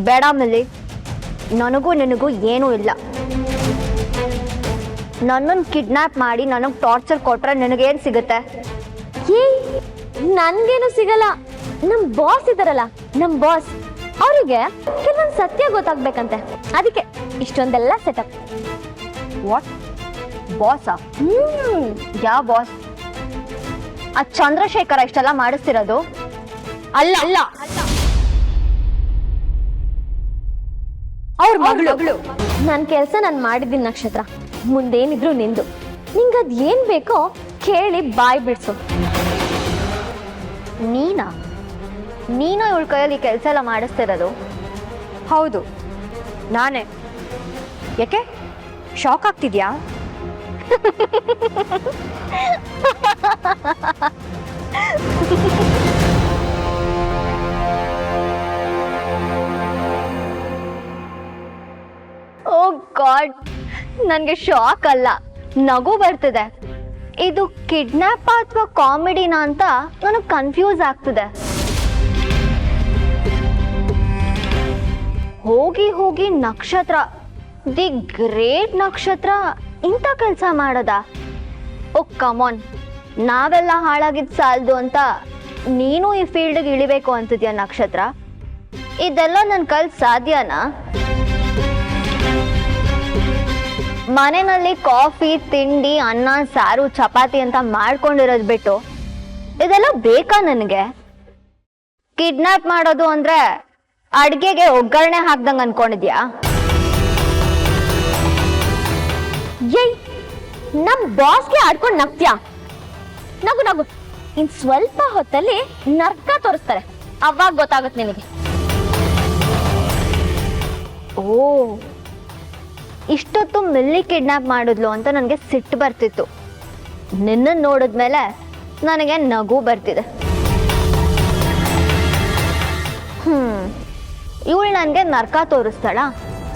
ಬೇಡ ಮಿಲ್ಲಿ, ನನಗೂ ನಿನಗೂ ಏನೂ ಇಲ್ಲ. ನನ್ನನ್ನು ಕಿಡ್ನಾಪ್ ಮಾಡಿ ನನಗೆ ಟಾರ್ಚರ್ ಕೊಟ್ರೆ ನಿನಗೇನು ಸಿಗುತ್ತೆ? ನನ್ಗೇನು ಸಿಗಲ್ಲ. ನಮ್ ಬಾಸ್ ಇದಾರಲ್ಲ, ನಮ್ ಬಾಸ್ ಅವರಿಗೆ ಕೆಲವೊಂದು ಸತ್ಯ ಗೊತ್ತಾಗ್ಬೇಕಂತೆ, ಅದಕ್ಕೆ ಇಷ್ಟೊಂದೆಲ್ಲ ಸೆಟಪ್. ವಾಟ್ ಬಾಸಾ? ಯಾವ ಬಾಸ್? ಆ ಚಂದ್ರಶೇಖರ ಇಷ್ಟೆಲ್ಲ ಮಾಡಿಸ್ತಿರೋದು? ಅಲ್ಲ ಅಲ್ಲ, ಅವ್ರ ಮಗಳು. ನನ್ ಕೆಲ್ಸ ನಾನು ಮಾಡಿದ್ದೀನಿ ನಕ್ಷತ್ರ, ಮುಂದೇನಿದ್ರು ನಿಂದು. ನಿಂಗದ್ ಏನ್ ಬೇಕೋ ಕೇಳಿ ಬಾಯ್ ಬಿಡ್ಸು. ನೀನು ಇವಳ ಕೈಯಲ್ಲಿ ಕೆಲಸ ಎಲ್ಲ ಮಾಡಿಸ್ತಿರೋದು? ಹೌದು, ನಾನೇ. ಯಾಕೆ ಶಾಕ್ ಆಗ್ತಿದ್ಯಾ? ಓ ಗಾಡ್, ನನಗೆ ಶಾಕ್ ಅಲ್ಲ, ನಗು ಬರ್ತಿದೆ. ಇದು ಕಿಡ್ನಾಪ್ ಅಥವಾ ಕಾಮಿಡಿನಾ ಅಂತ ನನಗೆ ಕನ್ಫ್ಯೂಸ್ ಆಗ್ತಿದೆ. ಹೋಗಿ ಹೋಗಿ ನಕ್ಷತ್ರ, ದಿ ಗ್ರೇಟ್ ನಕ್ಷತ್ರ ಇಂಥ ಕೆಲಸ ಮಾಡದ? ಓ ಕಮಾನ್, ನಾವೆಲ್ಲ ಹಾಳಾಗಿದ್ದು ಸಾಲದು ಅಂತ ನೀನು ಈ ಫೀಲ್ಡ್ಗೆ ಇಳಿಬೇಕು ಅಂತಿದ್ಯಾ ನಕ್ಷತ್ರ? ಇದೆಲ್ಲ ನನ್ನ ಕೈಲಿ ಸಾಧ್ಯನಾ? ಮನೆಯಲ್ಲಿ ಕಾಫಿ, ತಿಂಡಿ, ಅನ್ನ, ಸಾರು, ಚಪಾತಿ ಅಂತ ಮಾಡ್ಕೊಂಡಿರೋದು ಬಿಟ್ಟು ಇದೆಲ್ಲ ಬೇಕಾ ನನಗೆ? ಕಿಡ್ನಾಪ್ ಮಾಡೋದು ಅಂದ್ರೆ ಅಡ್ಗೆಗೆ ಒಗ್ಗರಣೆ ಹಾಕ್ದಂಗೆ ಅನ್ಕೊಂಡಿದ್ಯಾ? ಏಯ್, ನಮ್ ಬಾಸ್ಗೆ ಆಡ್ಕೊಂಡು ನಗ್ತ್ಯಾ? ನಗು ನಗು, ಇನ್ ಸ್ವಲ್ಪ ಹೊತ್ತಲ್ಲಿ ನರ್ಕ ತೋರಿಸ್ತಾರೆ, ಅವಾಗ ಗೊತ್ತಾಗುತ್ತೆ ನಿನಗೆ. ಓ, ಇಷ್ಟೊತ್ತು ಮಿಲ್ಲಿ ಕಿಡ್ನಾಪ್ ಮಾಡಿದ್ಲು ಅಂತ ನನಗೆ ಸಿಟ್ಟು ಬರ್ತಿತ್ತು. ನಿನ್ನನ್ನು ನೋಡಿದ್ಮೇಲೆ ನನಗೆ ನಗು ಬರ್ತಿದೆ. ಇವಳು ನನಗೆ ನರ್ಕ ತೋರಿಸ್ತಾಳ?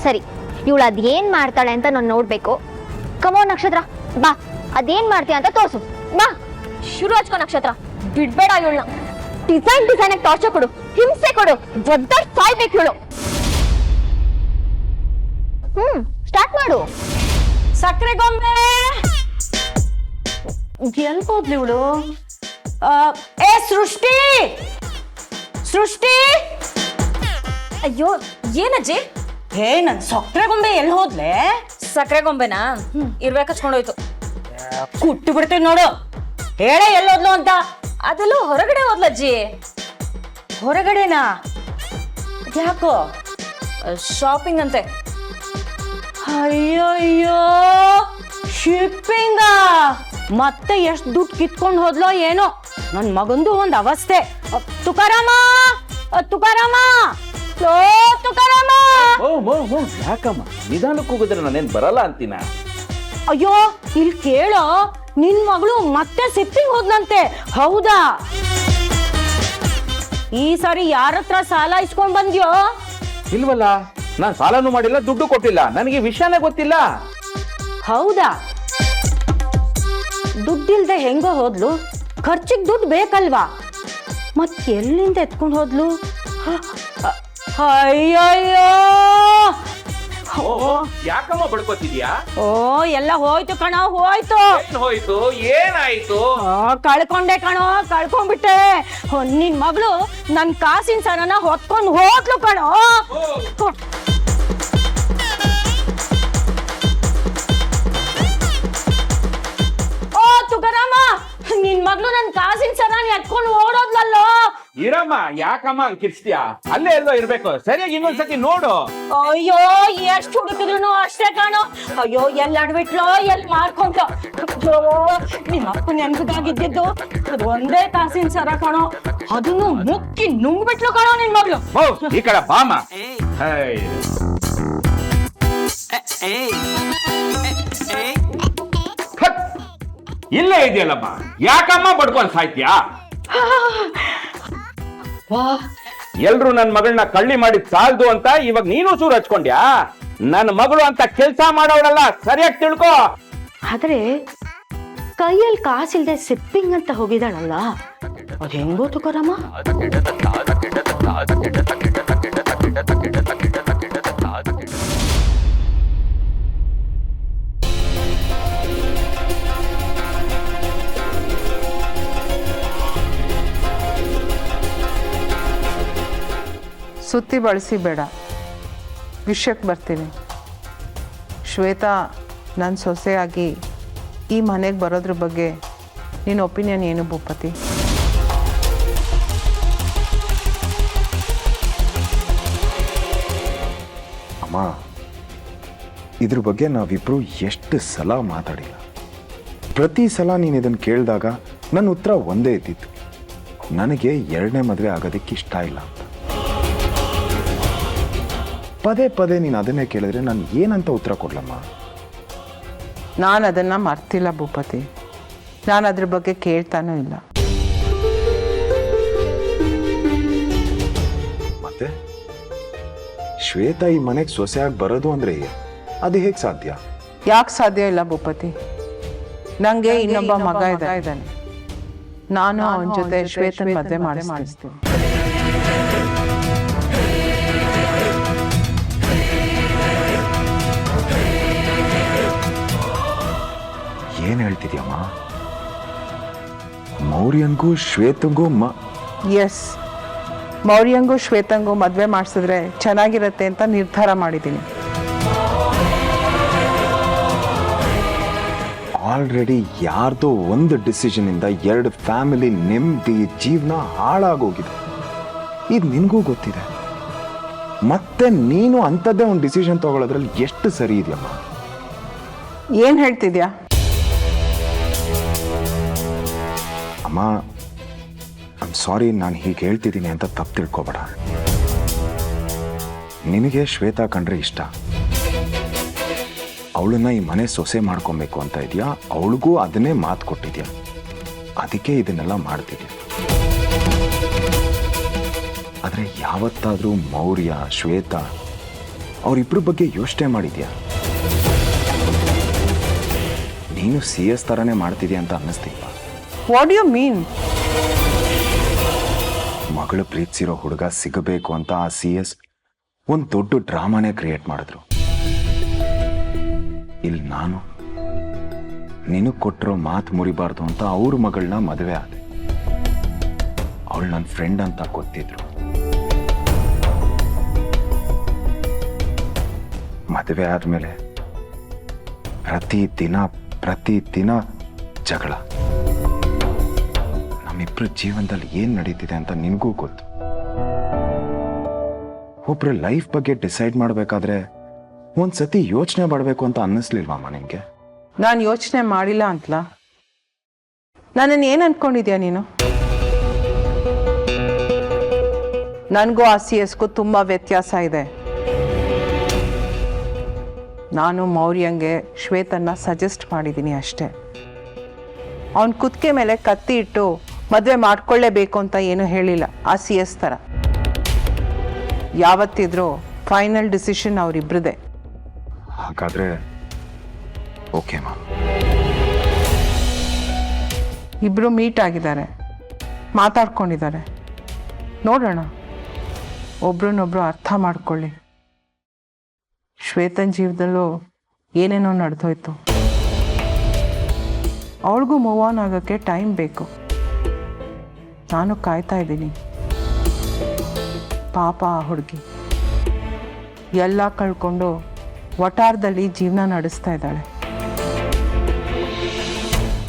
ಸರಿ, ಇವಳು ಅದೇನು ಮಾಡ್ತಾಳೆ ಅಂತ ನಾನು ನೋಡಬೇಕು. ಕಮೋ ನಕ್ಷತ್ರ, ಬಾ, ಅದೇನು ಮಾಡ್ತೀಯ ಅಂತ ತೋರಿಸು, ಬಾ. ಶುರು ಹಚ್ಕೋ ನಕ್ಷತ್ರ, ಬಿಡ್ಬೇಡ ಇವಳನ್ನ. ಡಿಸೈನ್ ಟಾರ್ಚರ್ ಕೊಡು, ಹಿಂಸೆ ಕೊಡು, ದೊಡ್ಡ ಸಾಯ್ಬೇಕು ಇವಳು. ಸ್ಟಾರ್ಟ್ ಮಾಡು. ಸಕ್ಕರೆ ಗೊಂಬೆ ಎಲ್ಲಿ ಹೋದ್ಲಿ ಇವಳು? ಏ ಸೃಷ್ಟಿ, ಸೃಷ್ಟಿ! ಅಯ್ಯೋ, ಏನಜ್ಜಿ? ಹೇ, ನನ್ ಸಕ್ಕರೆ ಗೊಂಬೆ ಎಲ್ಲಿ ಹೋದ್ಲೆ? ಸಕ್ಕರೆ ಗೊಂಬೆನಾ ಇರ್ಬೇಕು ಹಚ್ಕೊಂಡೋಯ್ತು. ಕುಟ್ಟು ಬಿಡ್ತೀವಿ ನೋಡು, ಹೇಳೆ ಎಲ್ಲೋದ್ಲು ಅಂತ. ಅದೆಲ್ಲ ಹೊರಗಡೆ ಹೋದ್ಲಜ್ಜಿ. ಹೊರಗಡೆನಾ? ಯಾಕೋ? ಶಾಪಿಂಗ್ ಅಂತೆ. ಅಯ್ಯೋ ಅಯ್ಯೋ, ಶಿಪ್ಪಿಂಗ ಮತ್ತೆ ಎಷ್ಟು ದುಡ್ಡು ಕಿತ್ಕೊಂಡು ಹೋದ್ಲೋ ಏನೋ. ನನ್ ಮಗಂದು ಒಂದ್ ಅವಸ್ಥೆ. ತುಕಾರಾಮ, ತುಕಾರಾಮ, ಓ ತುಕಾರಾಮ! ಯಾಕಮ್ಮ ನಿಧಾನಕ್ಕೆ ಹೋಗಿದ್ರೆ ನಾನೇನ್ ಬರಲ್ಲ ಅಂತೀನ? ಅಯ್ಯೋ, ಇಲ್ಲಿ ಕೇಳೋ, ನಿನ್ ಮಗಳು ಮತ್ತೆ ಶಿಪ್ಪಿಂಗ್ ಹೋದ್ಲಂತೆ. ಹೌದಾ? ಈ ಸಾರಿ ಯಾರ ಹತ್ರ ಸಾಲ ಇಸ್ಕೊಂಡ್ ಬಂದ್ಯೋ? ಇಲ್ವಲ್ಲ, ನಾನ್ ಸಾಲನೂ ಮಾಡಿಲ್ಲ, ದುಡ್ಡು ಕೊಟ್ಟಿಲ್ಲ, ನನಗೆ ವಿಷಯನೇ ಗೊತ್ತಿಲ್ಲ. ಹೌದಾ? ದುಡ್ಡಿಲ್ದೆ ಹೆಂಗೋ ಹೋದ್ಲು? ಖರ್ಚಿಗೆ ದುಡ್ಡು ಬೇಕಲ್ವಾ? ಮತ್ ಎಲ್ಲಿಂದ ಎತ್ಕೊಂಡು ಹೋದ್ಲು? ಅಯ್ಯಯ್ಯೋ, ಯಾಕಮ್ಮ ಬಡ್ಕೋತಿದ್ಯಾ? ಓ, ಎಲ್ಲ ಹೋಯ್ತು ಕಣೋ, ಹೋಯ್ತು. ಹೋಯ್ತು? ಏನಾಯ್ತು? ಕಳ್ಕೊಂಡೆ ಕಣೋ, ಕಳ್ಕೊಂಡ್ಬಿಟ್ಟೆ. ನಿನ್ ಮಗಳು ನನ್ ಕಾಸಿನ ಸರನ ಹೊತ್ಕೊಂಡು ಹೋದ್ಲು ಕಣೋ. ಓ ತುಕಾರಾಮ, ನಿನ್ ಮಗಳು ನನ್ ಕಾಸಿನ ಸರನ ಎತ್ಕೊಂಡು ಓಡೋದ್ಲಲ್ಲೋ. ಇರಮ್ಮ, ಯಾಕಮ್ಮ ಹಂಗ್ ಕಿರ್ಸ್ತೀಯ? ಅಲ್ಲೇ ಎಲ್ಲೋ ಇರ್ಬೇಕು, ಸರಿಯಾಗಿ ಇನ್ನೊಂದ್ಸತಿ ನೋಡು. ಅಯ್ಯೋ, ಎಷ್ಟು ಹುಡುಕಿದ್ರು ಅಷ್ಟೇ ಕಾಣೋ. ಅಯ್ಯೋ, ಎಲ್ಲಿ ಅಡ್ಬಿಟ್ಲೋ, ಎಲ್ಲಿ ಮಾಡ್ಕೊಂಡ್ಲೋ. ನಿಮ್ಮ ಅಪ್ಪ ನೆನ್ಪದಾಗಿದ್ದು ಅದು ಒಂದೇ ಕಾಸಿನ ಸರ ಕಾಣೋ, ಅದನ್ನು ಮುಕ್ಕಿ ನುಂಗ್ಬಿಟ್ಲು ಕಾಣೋ ನಿನ್ ಮಗಳು. ಈ ಕಡೆ ಬಾಮ. ಇಲ್ಲೇ ಇದೆಯಲ್ಲಮ್ಮ, ಯಾಕಮ್ಮ ಬಡ್ಕೊಂಡ್ ಸಾಯ್ತ್ಯಾ? ಎಲ್ರು ನನ್ ಮಗಳನ್ನ ಕಳ್ಳಿ ಮಾಡಿ ಸಾಲ್ದು ಅಂತ ಇವಾಗ ನೀನು ಸೂರ್ ಹಚ್ಕೊಂಡ್ಯಾ? ನನ್ನ ಮಗಳು ಅಂತ ಕೆಲ್ಸ ಮಾಡೋಳಲ್ಲ, ಸರಿಯಾಗಿ ತಿಳ್ಕೊ. ಆದ್ರೆ ಕೈಯಲ್ಲಿ ಕಾಸಿಲ್ದೆ ಸಿಪ್ಪಿಂಗ್ ಅಂತ ಹೋಗಿದಾಳಲ್ಲ, ಅದ್ ಹೆಂಗೋ ತುಕಾರಾಮ? ಸುತ್ತಿ ಬಳಸಿ ಬೇಡ, ವಿಷಯಕ್ಕೆ ಬರ್ತೀನಿ. ಶ್ವೇತಾ ನನ್ನ ಸೊಸೆಯಾಗಿ ಈ ಮನೆಗೆ ಬರೋದ್ರ ಬಗ್ಗೆ ನಿನ್ನ ಒಪಿನಿಯನ್ ಏನು ಭೂಪತಿ? ಅಮ್ಮ, ಇದ್ರ ಬಗ್ಗೆ ನಾವಿಬ್ರು ಎಷ್ಟು ಸಲ ಮಾತಾಡಿಲ್ಲ. ಪ್ರತಿ ಸಲ ನೀನು ಇದನ್ನು ಕೇಳಿದಾಗ ನನ್ನ ಉತ್ತರ ಒಂದೇ ಇದ್ದಿತ್ತು, ನನಗೆ ಎರಡನೇ ಮದುವೆ ಆಗೋದಕ್ಕೆ ಇಷ್ಟ ಇಲ್ಲ ಅಂತ. ಪದೇ ಪದೇ ನೀನು ಅದನ್ನೇ ಕೇಳಿದ್ರೆ ನಾನು ಏನಂತ ಉತ್ತರ ಕೊಡ್ಲಮ್ಮ? ನಾನು ಅದನ್ನು ಮರ್ತಿಲ್ಲ ಭೂಪತಿ, ನಾನು ಅದ್ರ ಬಗ್ಗೆ ಕೇಳ್ತಾನೂ ಇಲ್ಲ. ಮತ್ತೆ ಶ್ವೇತಾ ಈ ಮನೆಗೆ ಸೊಸೆಯಾಗಿ ಬರೋದು ಅಂದ್ರೆ ಅದು ಹೇಗೆ ಸಾಧ್ಯ? ಯಾಕೆ ಸಾಧ್ಯ ಇಲ್ಲ ಭೂಪತಿ? ನನಗೆ ಇನ್ನೊಬ್ಬ ಮಗ ಇದ್ದಾನೆ. ನಾನು ಅವನ ಜೊತೆ ಶ್ವೇತನ್ ಮದುವೆ ಮಾಡಿಸ್ತೀನಿ. ಏನ್ ಹೇಳ್ತಿದ್ಯಮ್ಮ? ಮೌರ್ಯನ್ಗೂ ಶ್ವೇತಂಗೂ ಎಸ್, ಮೌರ್ಯಂಗೂ ಶ್ವೇತಂಗೂ ಮದುವೆ ಮಾಡಿಸಿದ್ರೆ ಚೆನ್ನಾಗಿರತ್ತೆ ಅಂತ ನಿರ್ಧಾರ ಮಾಡಿದ್ದೀನಿ. ಆಲ್ರೆಡಿ ಯಾರ್ದೋ ಒಂದು ಡಿಸಿಷನ್ ಇಂದ ಎರಡು ಫ್ಯಾಮಿಲಿ ನೆಮ್ಮದಿ ಜೀವನ ಹಾಳಾಗೋಗಿದೆ. ಇದು ನಿನಗೂ ಗೊತ್ತಿದೆ. ಮತ್ತೆ ನೀನು ಅಂಥದ್ದೇ ಒಂದು ಡಿಸಿಷನ್ ತಗೊಳ್ಳೋದ್ರಲ್ಲಿ ಎಷ್ಟು ಸರಿ ಇದೆಯಮ್ಮ? ಏನು ಹೇಳ್ತಿದ್ಯಾ? ಅಮ್ಮ, ಐಮ್ ಸಾರಿ, ನಾನು ಹೀಗೆ ಹೇಳ್ತಿದ್ದೀನಿ ಅಂತ ತಪ್ಪು ತಿಳ್ಕೊಬೇಡ. ನಿನಗೆ ಶ್ವೇತಾ ಕಂಡ್ರೆ ಇಷ್ಟ, ಅವಳನ್ನ ಈ ಮನೆ ಸೊಸೆ ಮಾಡ್ಕೊಬೇಕು ಅಂತ ಇದೆಯಾ? ಅವಳಿಗೂ ಅದನ್ನೇ ಮಾತು ಕೊಟ್ಟಿದ್ಯಾ, ಅದಕ್ಕೆ ಇದನ್ನೆಲ್ಲ ಮಾಡ್ತಿದ್ಯಾ. ಆದರೆ ಯಾವತ್ತಾದರೂ ಮೌರ್ಯ ಶ್ವೇತಾ ಅವರಿಬ್ಬರ ಬಗ್ಗೆ ಯೋಚನೆ ಮಾಡಿದ್ಯಾ? ನೀನು CS ಥರನೇ ಮಾಡ್ತಿದ್ಯಾ ಅಂತ ಅನ್ನಿಸ್ತಿಲ್ವಾ? What do you mean? ಮಗಳು ಪ್ರೀತಿಸಿರೋ ಹುಡುಗ ಸಿಗಬೇಕು ಅಂತ ಆ CS ಒಂದು ದೊಡ್ಡ ಡ್ರಾಮಾನೇ ಕ್ರಿಯೇಟ್ ಮಾಡಿದ್ರು. ಇಲ್ಲಿ ನಾನು ನಿನಗೆ ಕೊಟ್ಟಿರೋ ಮಾತು ಮುರಿಬಾರ್ದು ಅಂತ ಅವ್ರ ಮಗಳನ್ನ ಮದುವೆ ಆದೆ. ಅವಳು ನನ್ನ ಫ್ರೆಂಡ್ ಅಂತ ಗೊತ್ತಿದ್ರು. ಮದುವೆ ಆದ್ಮೇಲೆ ಪ್ರತಿದಿನ ಜಗಳ. ನಮ್ಮಿಬ್ರ ಜೀವನದಲ್ಲಿ ಏನ್ ನಡೀತಿದೆ ಅಂತ ನಿನಗೂ ಗೊತ್ತು. ಒಬ್ರ ಲೈಫ್ ಬಗ್ಗೆ ಡಿಸೈಡ್ ಮಾಡಬೇಕಾದ್ರೆ ಒಂದ್ಸತಿ ಯೋಚನೆ ಮಾಡಬೇಕು ಅಂತ ಅನ್ನಿಸ್ಲಿಲ್ವಮ್ಮ ನಿಮ್ಗೆ? ನಾನು ಯೋಚನೆ ಮಾಡಿಲ್ಲ ಅಂತಲಾ? ನನ್ನನ್ನು ಏನು ಅನ್ಕೊಂಡಿದ್ಯಾ ನೀನು? ನನಗೂ ಆ CSಗೂ ತುಂಬ ವ್ಯತ್ಯಾಸ ಇದೆ. ನಾನು ಮೌರ್ಯಂಗೆ ಶ್ವೇತನ್ನ ಸಜೆಸ್ಟ್ ಮಾಡಿದ್ದೀನಿ ಅಷ್ಟೇ. ಅವನ ಕುತ್ತಿಗೆ ಮೇಲೆ ಕತ್ತಿ ಇಟ್ಟು ಮದುವೆ ಮಾಡ್ಕೊಳ್ಳೇಬೇಕು ಅಂತ ಏನೂ ಹೇಳಿಲ್ಲ ಆ CS ಥರ. ಯಾವತ್ತಿದ್ರೂ ಫೈನಲ್ ಡಿಸಿಷನ್ ಅವರಿಬ್ರದೇ. ಹಾಗಾದ್ರೆ ಓಕೆ ಮ್ಯಾಮ್. ಇಬ್ಬರು ಮೀಟ್ ಆಗಿದ್ದಾರೆ, ಮಾತಾಡ್ಕೊಂಡಿದ್ದಾರೆ. ನೋಡೋಣ, ಒಬ್ರನ್ನೊಬ್ರು ಅರ್ಥ ಮಾಡ್ಕೊಳ್ಳಿ. ಶ್ವೇತನ್ ಜೀವನದಲ್ಲೂ ಏನೇನೋ ನಡೆದೋಯ್ತು. ಅವಳಿಗೂ ಮೂವ್ ಆನ್ ಆಗೋಕ್ಕೆ ಟೈಮ್ ಬೇಕು. ನಾನು ಕಾಯ್ತಾ ಇದ್ದೀನಿ. ಪಾಪ ಆ ಹುಡುಗಿ ಎಲ್ಲ ಕಳ್ಕೊಂಡು ವಟಾರದಲ್ಲಿ ಜೀವನ ನಡೆಸ್ತಾ ಇದ್ದಾಳೆ.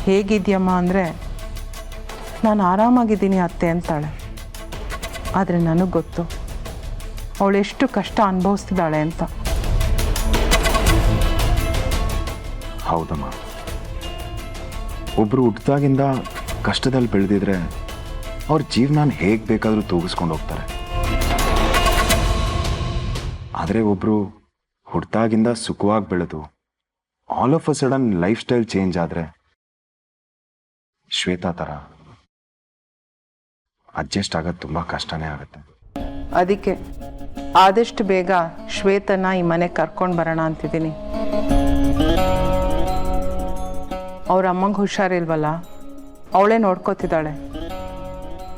ಹೇಗಿದ್ಯಮ್ಮ ಅಂದರೆ, ನಾನು ಆರಾಮಾಗಿದ್ದೀನಿ ಅತ್ತೆ ಅಂತಾಳೆ. ಆದರೆ ನನಗೆ ಗೊತ್ತು ಅವಳೆಷ್ಟು ಕಷ್ಟ ಅನುಭವಿಸ್ತಿದ್ದಾಳೆ ಅಂತ. ಹೌದಮ್ಮ, ಒಬ್ರು ಹುಟ್ಟಿದಾಗಿಂದ ಕಷ್ಟದಲ್ಲಿ ಬೆಳೆದಿದ್ರೆ ಅವ್ರ ಜೀವನ ಹೇಗೆ ಬೇಕಾದರೂ ತೂಗಿಸ್ಕೊಂಡು ಹೋಗ್ತಾರೆ. ಆದರೆ ಒಬ್ರು ಹುಟ್ಟಿದಾಗಿಂದ ಸುಖವಾಗಿ ಬೆಳೆದು all of a sudden life style change ಆದರೆ ಶ್ವೇತಾ ಥರ ಅಡ್ಜಸ್ಟ್ ಆಗೋದು ತುಂಬ ಕಷ್ಟನೇ ಆಗುತ್ತೆ. ಅದಕ್ಕೆ ಆದಷ್ಟು ಬೇಗ ಶ್ವೇತನ ಈ ಮನೆಗೆ ಕರ್ಕೊಂಡು ಬರೋಣ ಅಂತಿದ್ದೀನಿ. ಅವ್ರ ಅಮ್ಮಂಗೆ ಹುಷಾರಿಲ್ವಲ್ಲ, ಅವಳೇ ನೋಡ್ಕೋತಿದ್ದಾಳೆ.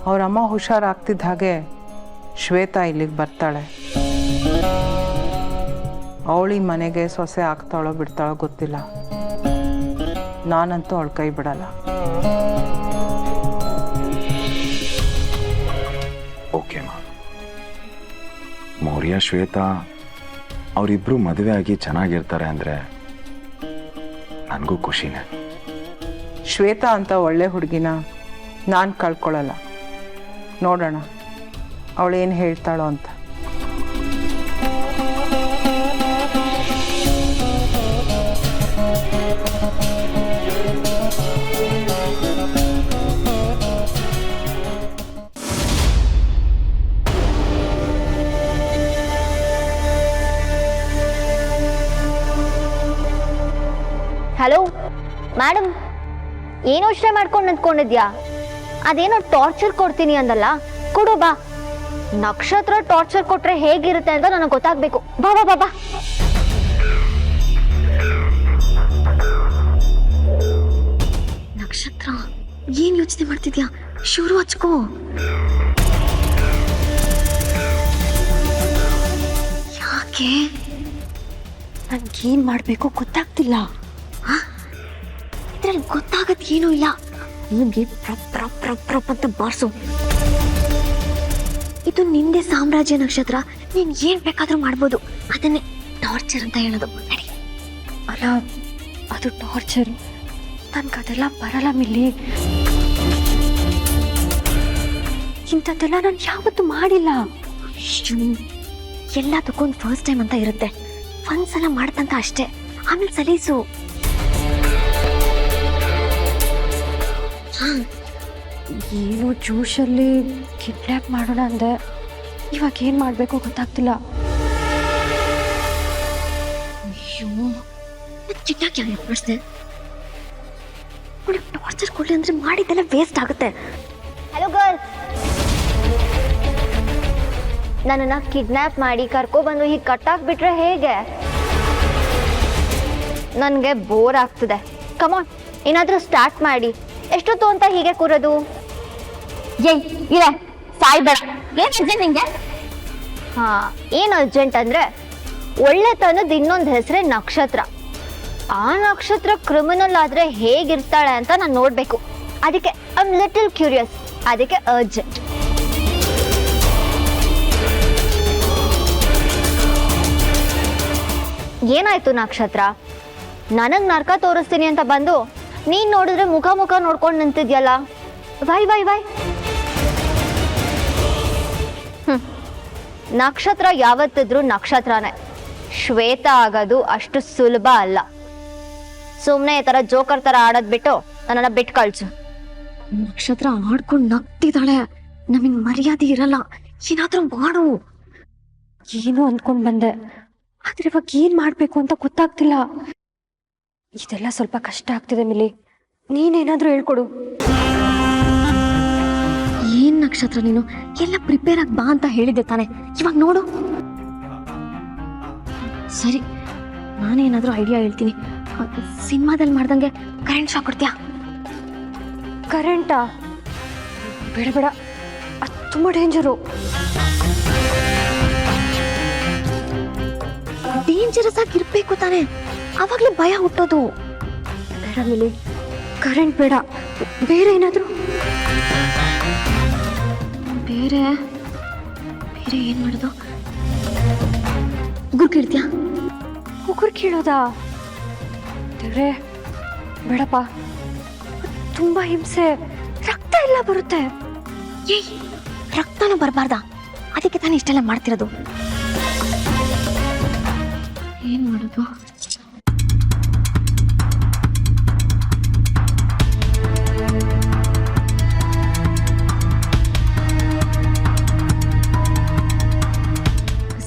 ಅವರಮ್ಮ ಹುಷಾರಾಗ್ತಿದ್ದ ಹಾಗೆ ಶ್ವೇತಾ ಇಲ್ಲಿಗೆ ಬರ್ತಾಳೆ. ಅವಳಿ ಮನೆಗೆ ಸೊಸೆ ಆಗ್ತಾಳೋ ಬಿಡ್ತಾಳೋ ಗೊತ್ತಿಲ್ಲ. ನಾನಂತೂ ಅವಳ ಕೈ ಬಿಡಲ್ಲ. ಓಕೆ ಮಾ, ಮೌರ್ಯ ಶ್ವೇತಾ ಅವರಿಬ್ರು ಮದುವೆ ಆಗಿ ಚೆನ್ನಾಗಿರ್ತಾರೆ ಅಂದರೆ ನನಗೂ ಖುಷಿನೇ. ಶ್ವೇತಾ ಅಂತ ಒಳ್ಳೆ ಹುಡುಗಿನ ನಾನು ಕಳ್ಕೊಳ್ಳಲ್ಲ. ನೋಡೋಣ ಅವಳೇನು ಹೇಳ್ತಾಳೋ ಅಂತ. ಹಲೋ ಮೇಡಮ್, ಏನು ಯೋಚನೆ ಮಾಡ್ಕೊಂಡು ನಿಂತ್ಕೊಂಡಿದ್ಯಾ? ಅದೇನೋ ಟಾರ್ಚರ್ ಕೊಡ್ತೀನಿ ಅಂದಲ್ಲ, ಕೊಡು ಬಾ. ನಕ್ಷತ್ರ ಟಾರ್ಚರ್ ಕೊಟ್ರೆ ಹೇಗಿರುತ್ತೆ ಅಂತ ನನಗೆ ಗೊತ್ತಾಗ್ಬೇಕು. ಬಾ ಬಾ ಬಾ ಬಾ. ನಕ್ಷತ್ರ ಏನ್ ಯೋಚನೆ ಮಾಡ್ತಿದ್ಯಾ? ಶುರು ಹಚ್ಕೋ. ಯಾಕೆ? ನನ್ಗೇನ್ ಮಾಡ್ಬೇಕು ಗೊತ್ತಾಗ್ತಿಲ್ಲ. ಇದ್ರಲ್ಲಿ ಗೊತ್ತಾಗದ್ ಏನೂ ಇಲ್ಲ. ನಿಮ್ಗೆ ಪ್ರಪ್ ಪ್ರಪ್ ಪ್ರಪ್ ಪ್ರಪ್ ಅಂತ ಬಾರ್ಸು. ಇದು ನಿಂದೆ ಸಾಮ್ರಾಜ್ಯ ನಕ್ಷತ್ರ. ನೀನ್ ಏನ್ ಬೇಕಾದ್ರೂ ಮಾಡ್ಬೋದು. ಅದನ್ನೇ ಟಾರ್ಚರ್ ಅಂತ ಹೇಳೋದು. ನಡಿ. ಅಲ್ಲ, ಅದು ಟಾರ್ಚರ್. ನನ್ಗದೆಲ್ಲ ಬರಲ್ಲ ಮಿಲ್ಲಿ. ಇಂಥದ್ದೆಲ್ಲ ನಾನು ಯಾವತ್ತೂ ಮಾಡಿಲ್ಲ. ಎಲ್ಲದಕ್ಕೊಂದು ಫಸ್ಟ್ ಟೈಮ್ ಅಂತ ಇರುತ್ತೆ. ಒಂದ್ಸಲ ಮಾಡ್ತಂತ ಅಷ್ಟೇ, ಆಮೇಲೆ ಸಲೀಸು. ಏನು ಜ್ಯೂಸಲ್ಲಿ ಕಿಡ್ನಾಪ್ ಮಾಡೋಣ ಅಂದೆ. ಇವಾಗ ಏನು ಮಾಡಬೇಕು ಗೊತ್ತಾಗ್ತಿಲ್ಲ. ಅಯ್ಯೋ, ಕಿಡ್ನಾಪ್ ಯಾರು ಮಾಡಿಸ್ದೆ? ಟಾರ್ಚರ್ ಕೊಡ್ಲಿ ಅಂದ್ರೆ ಮಾಡಿದ್ದೆಲ್ಲ ವೇಸ್ಟ್ ಆಗುತ್ತೆ. ಹಲೋ ಗರ್ಲ್ಸ್, ನನ್ನನ್ನು ಕಿಡ್ನ್ಯಾಪ್ ಮಾಡಿ ಕರ್ಕೊಬಂದು ಹೀಗೆ ಕಟ್ಟಾಕ್ಬಿಟ್ರೆ ಹೇಗೆ? ನನಗೆ ಬೋರ್ ಆಗ್ತಿದೆ. ಕಮಾನ್, ಏನಾದರೂ ಸ್ಟಾರ್ಟ್ ಮಾಡಿ. ಎಷ್ಟೊತ್ತು ಅಂತ ಹೀಗೆ ಕೂರೋದು? ಏಯ್ ಇದೆ ಸಾಯ್ಬೇಡ. ಏನ್ ಅರ್ಜೆಂಟ್ ನಿಂಗೆ? ಹಾಂ, ಏನು ಅರ್ಜೆಂಟ್ ಅಂದರೆ ಒಳ್ಳೆತನದ ಇನ್ನೊಂದು ಹೆಸರೇ ನಕ್ಷತ್ರ. ಆ ನಕ್ಷತ್ರ ಕ್ರಿಮಿನಲ್ ಆದರೆ ಹೇಗಿರ್ತಾಳೆ ಅಂತ ನಾನು ನೋಡಬೇಕು. ಅದಕ್ಕೆ ಐ ಆಮ್ ಲಿಟಲ್ ಕ್ಯೂರಿಯಸ್. ಅದಕ್ಕೆ ಅರ್ಜೆಂಟ್. ಏನಾಯ್ತು ನಕ್ಷತ್ರ? ನನಗೆ ನರ್ಕ ತೋರಿಸ್ತೀನಿ ಅಂತ ಬಂದು ನೀನು ನೋಡಿದ್ರೆ ಮುಖ ಮುಖ ನೋಡ್ಕೊಂಡು ನಿಂತಿದ್ಯಲ್ಲ. Y Y Y. ನಕ್ಷತ್ರ ಯಾವತ್ತಿದ್ರೂ ನಕ್ಷತ್ರನೇ. ಶ್ವೇತಾ ಆಗೋದು ಅಷ್ಟು ಸುಲಭ ಅಲ್ಲ. ಸುಮ್ಮನೆ ಈ ಥರ ಜೋಕರ್ ಥರ ಆಡೋದು ಬಿಟ್ಟು ನನ್ನನ್ನು ಬಿಟ್ಟು ಕಳ್ಸು. ನಕ್ಷತ್ರ ಆಡ್ಕೊಂಡು ನಗ್ತಿದ್ದಾಳೆ. ನಮಗ್ ಮರ್ಯಾದೆ ಇರಲ್ಲ. ಏನಾದ್ರೂ ಮಾಡು. ಏನು ಅಂದ್ಕೊಂಡ್ ಬಂದೆ, ಆದ್ರೆ ಇವಾಗ ಏನ್ ಮಾಡ್ಬೇಕು ಅಂತ ಗೊತ್ತಾಗ್ತಿಲ್ಲ. ಇದೆಲ್ಲ ಸ್ವಲ್ಪ ಕಷ್ಟ ಆಗ್ತಿದೆ ಮಿಲಿ. ನೀನೇನಾದ್ರೂ ಹೇಳ್ಕೊಡು. ಏನ್ ನಕ್ಷತ್ರ ನೀನು ಎಲ್ಲ ಪ್ರಿಪೇರ್ ಆಗಿ ಬಾ ಅಂತ ಹೇಳಿದ್ದೆ ತಾನೆ. ಇವಾಗ ನೋಡು. ಸರಿ, ನಾನೇನಾದ್ರೂ ಐಡಿಯಾ ಹೇಳ್ತೀನಿ. ಸಿನಿಮಾದಲ್ಲಿ ಮಾಡ್ದಂಗೆ ಕರೆಂಟ್ ಶಾಕ್ ಕೊಡ್ತೀಯಾ? ಕರೆಂಟಾ? ಬೇಡ ಬೇಡ, ಅದು ತುಂಬಾ ಡೇಂಜರು. ಡೇಂಜರಸ್ ಆಗಿರ್ಬೇಕು ತಾನೆ, ಅವಾಗ್ಲೇ ಭಯ ಹುಟ್ಟೋದು. ಬೇಡ ಮಿಲಿ, ಕರೆಂಟ್ ಬೇಡ. ಬೇರೆ ಏನಾದ್ರು? ಬೇರೆ ಬೇರೆ ಏನ್ ಮಾಡೋದು? ಉಗುರು ಕೀಳ್ತೀಯಾ? ಉಗುರು ಕೀಳೋದಾ? ದೇವ್ರೆ, ಬೇಡಪ್ಪ. ತುಂಬಾ ಹಿಂಸೆ, ರಕ್ತ ಎಲ್ಲ ಬರುತ್ತೆ. ಏಯ್, ರಕ್ತನೂ ಬರಬಾರ್ದ? ಅದಕ್ಕೆ ತಾನೇ ಇಷ್ಟೆಲ್ಲ ಮಾಡ್ತಿರೋದು. ಏನ್ ಮಾಡೋದು?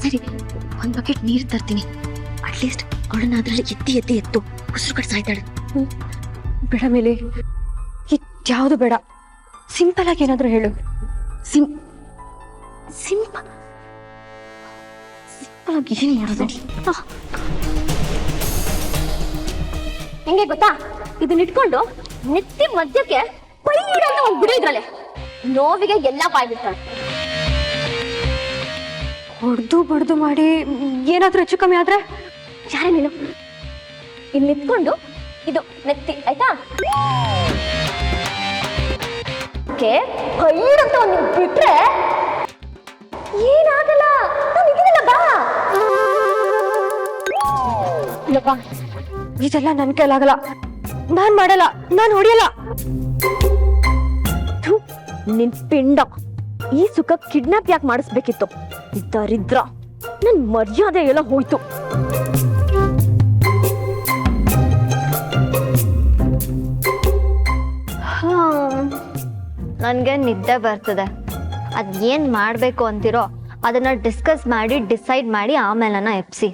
ಸರಿ, ಒಂದ್ ಬಕೆಟ್ ನೀರು ತರ್ತೀನಿ. ಅಟ್ಲೀಸ್ಟ್ ಅವಳನ್ನ ಅದ್ರಲ್ಲಿ ಎತ್ತು ಉಸಿರು ಕಟ್ ಸಾಯ್ತಾಳೆ. ಬೇಡ ಮೇಲೆ, ಯಾವುದು ಬೇಡ. ಸಿಂಪಲ್ ಆಗಿ ಏನಾದ್ರು ಹೇಳು. ಸಿಂಪಲ್ ಆಗಿ ಏನ್ ಮಾಡೋದು? ಹೆಂಗೆ ಗೊತ್ತಾ? ಇದನ್ನ ಇಟ್ಕೊಂಡು ನೆತ್ತಿ ಮಧ್ಯಕ್ಕೆ ಪೈಡ ಅಂತ ಒಂದು ಬಿಡೋದ್ರಲ್ಲೇ ನೋವಿಗೆ ಎಲ್ಲ ಬಾಯ್ಬಿಡ್ತಾಳೆ. ಹೊಡೆದು ಬಡ್ದು ಮಾಡಿ ಏನಾದ್ರೂ ಹೆಚ್ಚು ಕಮ್ಮಿ ಆದ್ರೆ ಯಾರೇ ನೀನು? ಇಲ್ಲಿ ನಿಂತ್ಕೊಂಡು ಇದು ನೆತ್ತಿ ಆಯ್ತಾ? ಪೈಡ್ ಅಂತ ಒಂದು ಬಿಟ್ರೆ ಏನಾಗಲ್ಲ. ನಾನು ಇದನ್ನೆಲ್ಲ ಇಲ್ಲಪ್ಪ, ಇದೆಲ್ಲ ನನ್ ಕೈಲಾಗಲ್ಲ. ನಾನ್ ಮಾಡಲ್ಲ, ನಾನ್ ಹೊಡಿಯಲ್ಲ. ಥು, ನಿನ್ ಪಿಂಡ. ಈ ಸುಖ ಕಿಡ್ನಾಪ್ ಯಾಕೆ ಮಾಡಿಸ್ಬೇಕಿತ್ತು? ದರಿದ್ರ, ನನ್ ಮರ್ಯಾದೆ ಎಲ್ಲ ಹೋಯ್ತು. ನನಗೆ ನಿದ್ದೆ ಬರ್ತದೆ. ಅದು ಏನು ಮಾಡಬೇಕು ಅಂತಿರೋ ಅದನ್ನ ಡಿಸ್ಕಸ್ ಮಾಡಿ ಡಿಸೈಡ್ ಮಾಡಿ ಆಮೇಲೆ ನನ್ನ ಎಪ್ಸಿ.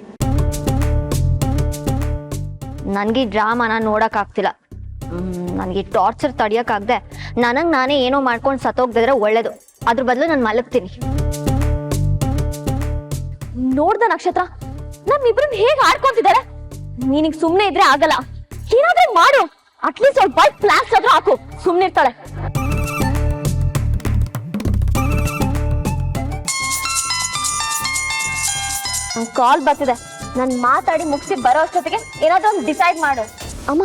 ನನಗೆ ಈ ಡ್ರಾಮಾನ ನೋಡೋಕ್ಕಾಗ್ತಿಲ್ಲ. ನನಗೆ ಟಾರ್ಚರ್ ತಡಿಯೋಕ್ಕಾಗದೆ ನನಗೆ ನಾನೇ ಏನೋ ಮಾಡ್ಕೊಂಡು ಸತ್ತೋಗ್ದಿದ್ರೆ ಒಳ್ಳೇದು. ಅದ್ರ ಬದಲು ನಾನು ಮಲಗ್ತೀನಿ. ನೋಡ್ದ ನಕ್ಷತ್ರ, ನಮ್ಮಿಬ್ರನ್ನ ಹೇಗೆ ಆಡ್ಕೊಂತಿದ್ದಾರೆ. ನೀನಿಗ್ ಸುಮ್ನೆ ಇದ್ರೆ ಆಗಲ್ಲ, ಏನಾದ್ರೂ ಮಾಡು. ಅಟ್ಲೀಸ್ಟ್ ಅವ್ಳ ಬಾಯ್ ಪ್ಲಾಸ್ ಆದ್ರೂ ಹಾಕು, ಸುಮ್ನೆ ಇರ್ತಾಳೆ. ಕಾಲ್ ಬರ್ತಿದೆ, ನಾನು ಮಾತಾಡಿ ಮುಗಿಸಿ ಬರೋ ಅಷ್ಟೊತ್ತಿಗೆ ಏನಾದ್ರೂ ಒಂದು ಡಿಸೈಡ್ ಮಾಡು. ಅಮ್ಮ,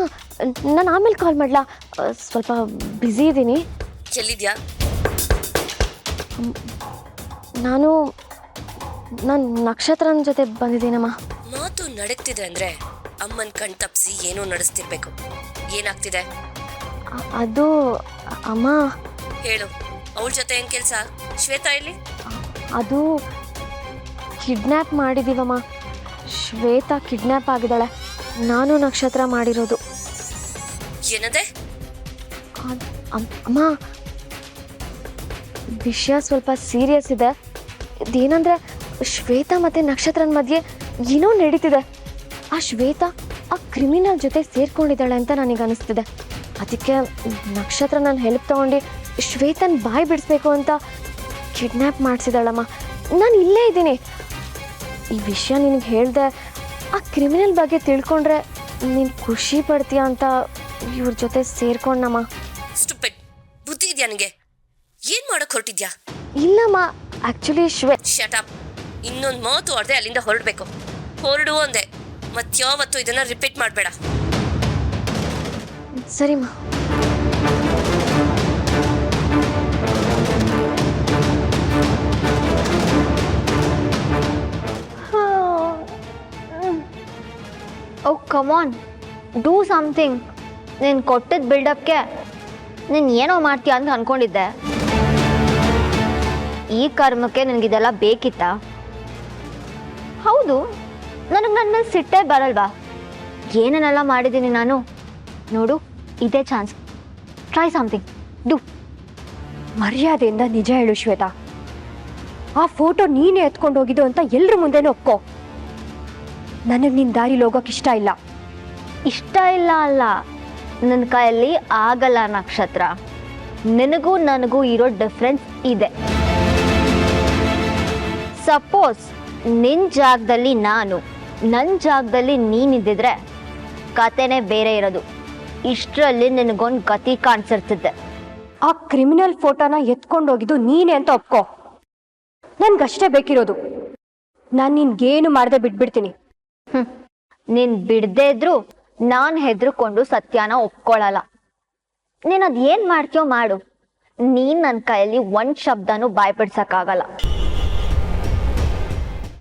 ನಾನು ಆಮೇಲೆ ಕಾಲ್ ಮಾಡ್ಲಾ? ಸ್ವಲ್ಪ ಬ್ಯುಸಿ ಇದ್ದೀನಿ. ಎಲ್ಲಿದ್ಯಾ? ನಾನು ನಕ್ಷತ್ರನ ಜೊತೆ ಬಂದಿದ್ದೀನಮ್ಮ. ಮಾತು ನಡಕ್ತಿದೆ ಅಂದ್ರೆ ಅಮ್ಮನ್ ಕಣ್ ತಪ್ಸಿ ಏನೋ ನಡೆಸ್ತಿರ್ಬೇಕು. ಏನಾಗ್ತಿದೆ? ಅದು ಅಮ್ಮ, ಹೇಳು, ಅವಳ ಜೊತೆ ಏನ್ ಕೆಲ್ಸ? ಶ್ವೇತಾ ಎಲ್ಲಿ? ಅದು ಕಿಡ್ನ್ಯಾಪ್ ಮಾಡಿದೀವಮ್ಮ. ಶ್ವೇತಾ ಕಿಡ್ನ್ಯಾಪ್ ಆಗಿದ್ದಾಳೆ. ನಾನು ನಕ್ಷತ್ರ ಮಾಡಿರೋದು. ಏನದೆ? ಅಮ್ಮ, ವಿಷಯ ಸ್ವಲ್ಪ ಸೀರಿಯಸ್ ಇದೆ. ಇದೇನಂದ್ರೆ ಶ್ವೇತಾ ಮತ್ತೆ ನಕ್ಷತ್ರನ ಮಧ್ಯೆ ಏನೋ ನಡೀತಿದೆ. ಆ ಶ್ವೇತಾ ಆ ಕ್ರಿಮಿನಲ್ ಜೊತೆ ಸೇರ್ಕೊಂಡಿದ್ದಾಳೆ ಅಂತ ನನಗೆ ಅನಿಸ್ತಿದೆ. ಅದಕ್ಕೆ ನಕ್ಷತ್ರ ನನ್ನ ಹೆಲ್ಪ್ ತಗೊಂಡು ಶ್ವೇತನ್ ಬಾಯ್ ಬಿಡಿಸ್ಬೇಕು ಅಂತ ಕಿಡ್ನ್ಯಾಪ್ ಮಾಡಿಸಿದಾಳಮ್ಮ. ನಾನು ಇಲ್ಲೇ ಇದ್ದೀನಿ. ಈ ವಿಷಯ ನಿನಗೆ ಹೇಳ್ದೆ ಆ ಕ್ರಿಮಿನಲ್ ಬಗ್ಗೆ ತಿಳ್ಕೊಂಡ್ರೆ ನೀನು ಖುಷಿ ಪಡ್ತೀಯ ಅಂತ ಇವ್ರ ಜೊತೆ ಸೇರ್ಕೊಂಡಮ್ಮ. ಸ್ಟುಪಿಡ್, ಬುದ್ಧಿ ಇದೆಯಾ ನಿನಗೆ? ಏನ್ ಮಾಡಕ್ ಹೊರಟಿದ್ಯಾ? ಇಲ್ಲಮ್ಮ, ಆಕ್ಚುಲಿ ಶಟ್ ಅಪ್. ಇನ್ನೊಂದು ಮಾತು ಆಡದೆ ಅಲ್ಲಿಂದ ಹೊರಡ್ಬೇಕು. ಹೊರಡು ಅಂದೆ, ಮತ್ಯಾವತ್ತು ಇದನ್ನ ರಿಪೀಟ್ ಮಾಡಬೇಡ. ಸರಿಮ್ಮ. ಓ ಕಮಾನ್, ಡೂ ಸಮಥಿಂಗ್. ನೀನು ಕೊಟ್ಟಿದ್ದ ಬಿಲ್ಡಪ್ಗೆ ನೀನು ಏನೋ ಮಾಡ್ತೀಯ ಅಂತ ಅನ್ಕೊಂಡಿದ್ದೆ. ಈ ಕರ್ಮಕ್ಕೆ ನನಗಿದೆಲ್ಲ ಬೇಕಿತ್ತಾ? ಹೌದು, ನನಗೆ ನನ್ನ ಮೇಲೆ ಸಿಟ್ಟೇ ಬರಲ್ವಾ? ಏನೇನೆಲ್ಲ ಮಾಡಿದ್ದೀನಿ ನಾನು. ನೋಡು, ಇದೇ ಚಾನ್ಸ್. Try something, do. ಮರ್ಯಾದೆಯಿಂದ ನಿಜ ಹೇಳು ಶ್ವೇತಾ. ಆ ಫೋಟೋ ನೀನೇ ಎತ್ಕೊಂಡು ಹೋಗಿದ್ದು ಅಂತ ಎಲ್ರ ಮುಂದೆನೂ ಒಪ್ಕೋ. ನನಗೆ ನಿನ್ನ ದಾರಿಲಿ ಹೋಗೋಕೆ ಇಷ್ಟ ಇಲ್ಲ. ಇಷ್ಟ ಇಲ್ಲ ಅಲ್ಲ, ನನ್ನ ಕೈಯಲ್ಲಿ ಆಗಲ್ಲ ನಕ್ಷತ್ರ. ನಿನಗೂ ನನಗೂ ಇರೋ ಡಿಫ್ರೆನ್ಸ್ ಇದೆ. ಸಪೋಸ್ ನಿನ್ನ ಜಾಗದಲ್ಲಿ ನಾನು, ನನ್ನ ಜಾಗದಲ್ಲಿ ನೀನಿದ್ದಿದ್ರೆ ಕತೆನೇ ಬೇರೆ ಇರೋದು. ಇಷ್ಟರಲ್ಲಿ ನಿನಗೊಂದು ಗತಿ ಕಾಣಿಸಿರ್ತಿದ್ದೆ. ಆ ಕ್ರಿಮಿನಲ್ ಫೋಟೋನ ಎತ್ಕೊಂಡು ಹೋಗಿದ್ದು ನೀನೇ ಅಂತ ಒಪ್ಕೋ. ನನ್ಗಷ್ಟೇ ಬೇಕಿರೋದು. ನಾನು ನಿನ್ಗೇನು ಮಾಡದೆ ಬಿಟ್ಬಿಡ್ತೀನಿ. ನೀನು ಬಿಡದೇ ಇದ್ರು ನಾನು ಹೆದರ್ಕೊಂಡು ಸತ್ಯನ ಒಪ್ಕೊಳ್ಳಲ್ಲ. ನೀನು ಅದೇನು ಮಾಡ್ತೀಯೋ ಮಾಡು. ನೀನು ನನ್ನ ಕೈಯಲ್ಲಿ ಒಂದು ಶಬ್ದನೂ ಬಾಯ್ಬಿಡ್ಸಕ್ಕಾಗಲ್ಲ.